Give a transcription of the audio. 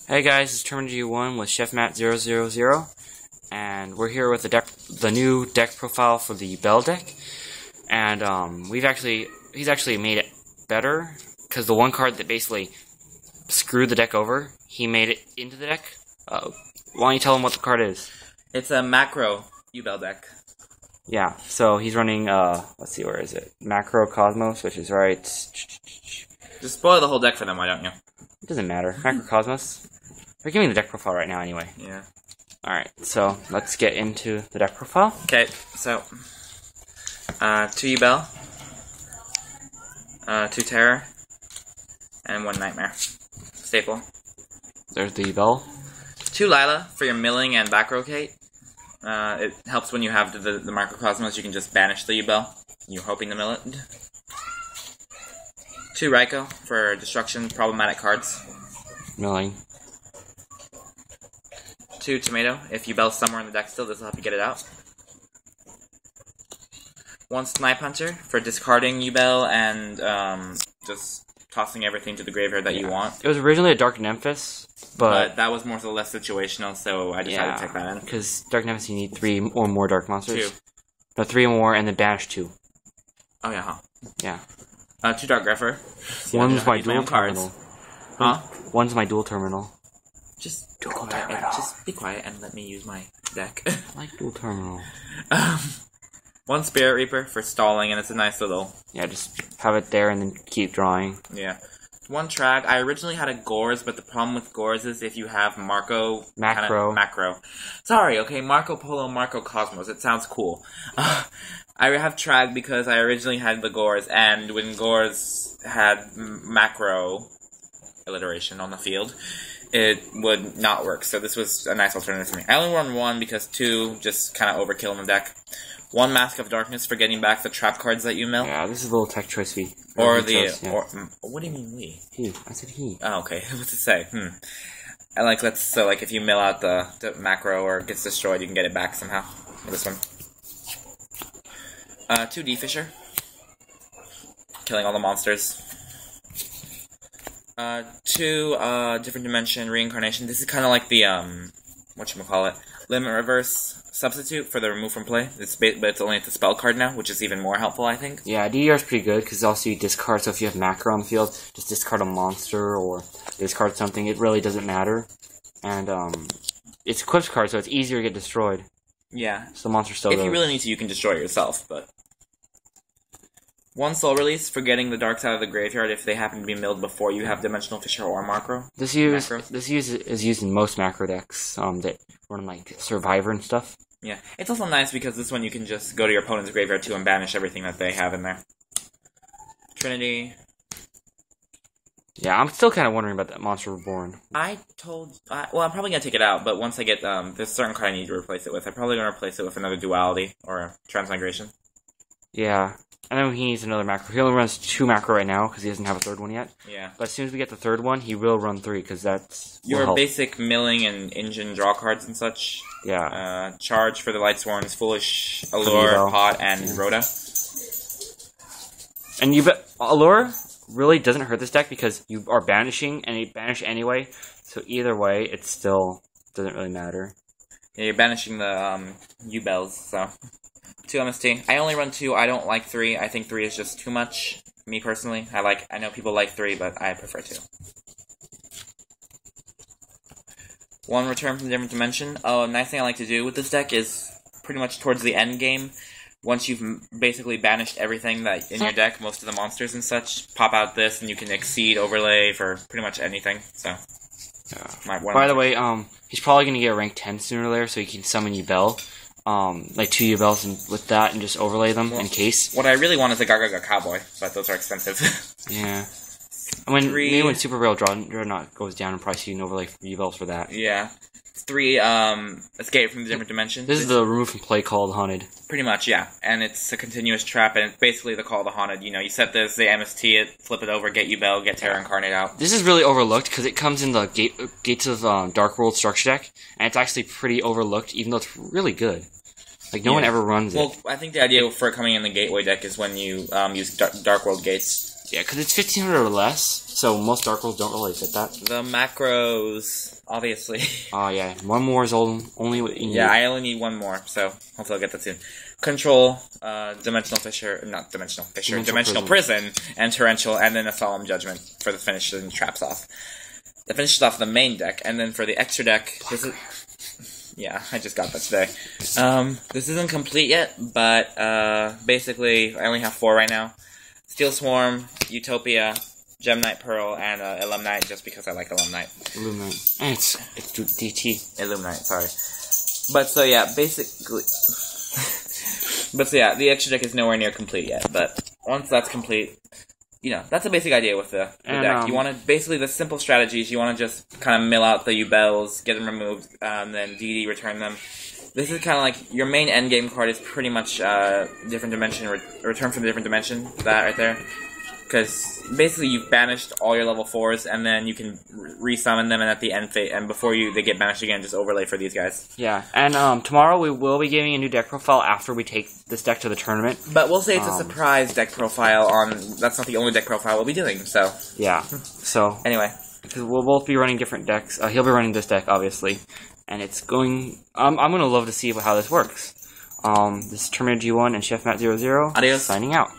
Hey guys, it's Chefmatt000 with Chefmatt000, and we're here with the new deck profile for the Yubel deck, and he's actually made it better because the one card that basically screwed the deck over, he made it into the deck. Why don't you tell him what the card is? It's a macro Yubel deck. Yeah, so he's running let's see, where is it? Macro Cosmos, which is right. Just spoil the whole deck for them, why don't you? It doesn't matter. Macro Cosmos. We're giving the deck profile right now anyway. Yeah. Alright, so let's get into the deck profile. Okay, so 2 Yubel, 2 Terror, and 1 Nightmare. Staple. There's the Yubel. 2 Lila for your milling and back rotate. It helps when you have the Microcosmos, you can just banish the Yubel. You're hoping to mill it. 2 Raikou for destruction, problematic cards. Milling. 2 Tomato, if Yubel's somewhere in the deck still, this will help you get it out. 1 Snipe Hunter for discarding Yubel and just tossing everything to the graveyard that you want. It was originally a Dark Nemphis, but that was more so less situational, so I decided to take that in. Because Dark Nemphis, you need 3 or more Dark Monsters. 2. No, 3 or more, and then banish 2. Oh yeah, huh? Yeah. 2 Dark Grepher. One's my dual terminal. Huh? One's my dual terminal. Just be quiet and let me use my deck. I like dual terminal. 1 Spirit Reaper for stalling, and it's a nice little... Yeah, just have it there and then keep drawing. Yeah. 1 Trag. I originally had a Gores, but the problem with Gores is if you have Macro. Sorry, okay, Marco Polo, Marco Cosmos. It sounds cool. I have Trag because I originally had the Gores, and when Gores had macro alliteration on the field, it would not work, so this was a nice alternative for me. I only run 1 because 2 just kind of overkill in the deck. 1 Mask of Darkness for getting back the trap cards that you mill. Yeah, this is a little tech choice we. Or what do you mean we? He. I said he. Oh, okay. What's it say? And like if you mill out the macro or it gets destroyed, you can get it back somehow. With this one. 2 D-Fisher. Killing all the monsters. 2 different dimension reincarnation. This is kind of like the whatchamacallit, limit reverse substitute for the remove from play. But it's only at the spell card now, which is even more helpful, I think. Yeah, DDR is pretty good because also you discard. So if you have macro on the field, just discard a monster or discard something. It really doesn't matter, and it's equips card, so it's easier to get destroyed. Yeah. So the monster still. If you really need to, you can destroy it yourself, but. 1 Soul Release for getting the darks out of the graveyard if they happen to be milled before you have Dimensional Fisher or Macro. This use is used in most macro decks that run like Survivor and stuff. Yeah, it's also nice because this one you can just go to your opponent's graveyard too and banish everything that they have in there. Trinity. Yeah, I'm still kind of wondering about that Monster Reborn. Well, I'm probably going to take it out, but once I get, there's a certain card I need to replace it with. I'm probably going to replace it with another Duality or a Transmigration. Yeah. I know he needs another macro. He only runs 2 macro right now because he doesn't have a 3rd one yet. Yeah. But as soon as we get the 3rd one, he will run 3 because that's your basic milling and engine draw cards and such. Yeah. Charge for the Lightsworns, Foolish, Allure, Pot, and Rhoda. And Allure really doesn't hurt this deck because you are banishing and you banish anyway. So either way, it still doesn't really matter. Yeah, you're banishing the Yubels, so. 2 MST. I only run 2. I don't like 3. I think 3 is just too much. Me personally. I know people like 3, but I prefer 2. 1 Return from a Different Dimension. Oh, a nice thing I like to do with this deck is pretty much towards the end game. Once you've basically banished everything that in your deck, most of the monsters and such, pop out this and you can exceed overlay for pretty much anything. So. Yeah. By the way, he's probably gonna get rank 10 sooner or later, so he can summon Yubel. Like 2 Yubels and with that and just overlay them in case. What I really want is a Gargaga Cowboy, but those are expensive. Yeah. I mean, maybe when Super Rail Dreadnought goes down in price, you can overlay Yubels for that. Yeah. 3, Escape from the Different Dimension. This is the remove from play Call of the Haunted. Pretty much, yeah. And it's a continuous trap, and it's basically the Call of the Haunted. You know, you set this, they MST it, flip it over, get Yubel, get Terra Incarnate out. This is really overlooked, because it comes in the Gates of Dark World structure deck, and it's actually pretty overlooked, even though it's really good. Like, no one ever runs it. Well, I think the idea for it coming in the Gateway deck is when you use Dark World Gates. Yeah, because it's 1500 or less, so most Dark Rolls don't really fit that. The macros, obviously. Oh, yeah. One more is only what you need. Yeah, I only need one more, so hopefully I'll get that soon. Control, Dimensional Prison, and Torrential, and then a Solemn Judgment for the finish and traps off. That finishes off the main deck, and then for the extra deck, this is... Yeah, I just got that today. This isn't complete yet, but basically, I only have 4 right now. Steel Swarm, Utopia, Gemnite Pearl, and Illuminate, just because I like Illuminate. Illuminate. And it's DT. Illuminate, sorry. But so yeah, basically... But so yeah, the extra deck is nowhere near complete yet, but once that's complete... You know, that's a basic idea with the deck. You want to, basically, the simple strategies, you want to just kind of mill out the Yubels, get them removed, and then DD return them. This is kind of like, your main endgame card is pretty much different dimension, return from a different dimension, that right there. Because basically you've banished all your level 4s, and then you can resummon them, and at the end phase, and before they get banished again, just overlay for these guys. Yeah, and tomorrow we will be giving a new deck profile after we take this deck to the tournament. But we'll say it's a surprise deck profile that's not the only deck profile we'll be doing, so. Yeah, so. Anyway. Because we'll both be running different decks. He'll be running this deck, obviously. And it's going, I'm going to love to see how this works. This is Terminator G1 and Chefmatt000. Adios. Signing out.